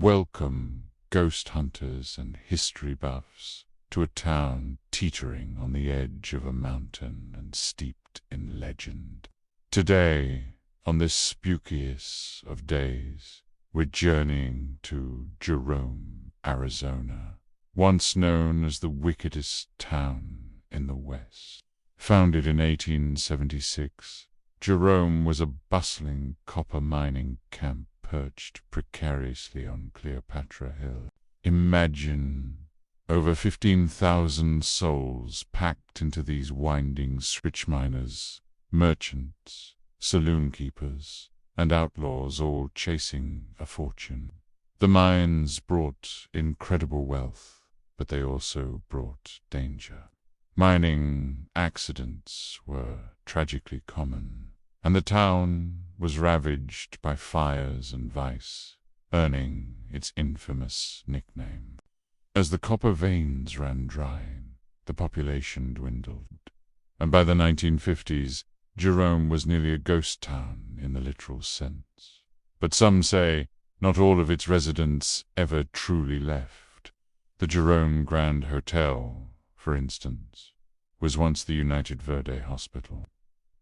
Welcome, ghost hunters and history buffs, to a town teetering on the edge of a mountain and steeped in legend. Today, on this spookiest of days, we're journeying to Jerome, Arizona, once known as the wickedest town in the West. Founded in 1876, Jerome was a bustling copper mining camp perched precariously on Cleopatra Hill. Imagine over 15,000 souls packed into these windings, rich miners, merchants, saloon keepers, and outlaws, all chasing a fortune. The mines brought incredible wealth, but they also brought danger. Mining accidents were tragically common, and the town was ravaged by fires and vice, earning its infamous nickname. As the copper veins ran dry, the population dwindled, and by the 1950s, Jerome was nearly a ghost town in the literal sense. But some say not all of its residents ever truly left. The Jerome Grand Hotel, for instance, was once the United Verde Hospital.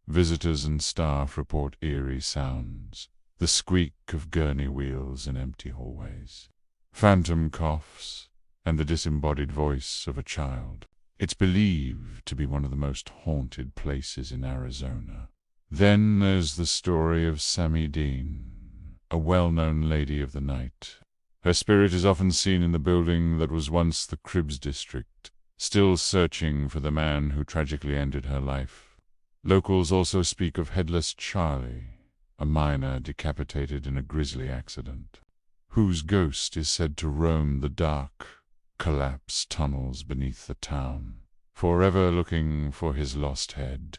Visitors and staff report eerie sounds, the squeak of gurney wheels in empty hallways, phantom coughs, and the disembodied voice of a child. It's believed to be one of the most haunted places in Arizona. Then there's the story of Sammy Dean, a well-known lady of the night. Her spirit is often seen in the building that was once the Cribs district, still searching for the man who tragically ended her life. Locals also speak of Headless Charlie, a miner decapitated in a grisly accident, whose ghost is said to roam the dark, collapsed tunnels beneath the town, forever looking for his lost head.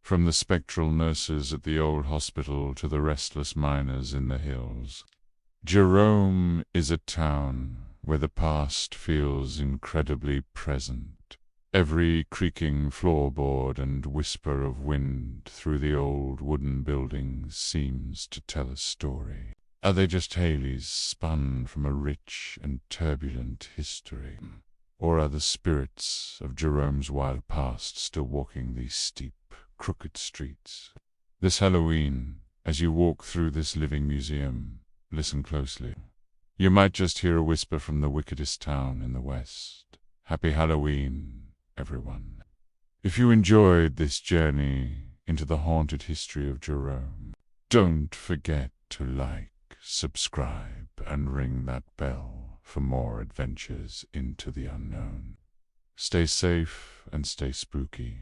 From the spectral nurses at the old hospital to the restless miners in the hills, Jerome is a town where the past feels incredibly present. Every creaking floorboard and whisper of wind through the old wooden buildings seems to tell a story. Are they just Haleys spun from a rich and turbulent history? Or are the spirits of Jerome's wild past still walking these steep, crooked streets? This Halloween, as you walk through this living museum, listen closely. You might just hear a whisper from the wickedest town in the West. Happy Halloween, everyone. If you enjoyed this journey into the haunted history of Jerome, don't forget to like, subscribe, and ring that bell for more adventures into the unknown. Stay safe and stay spooky.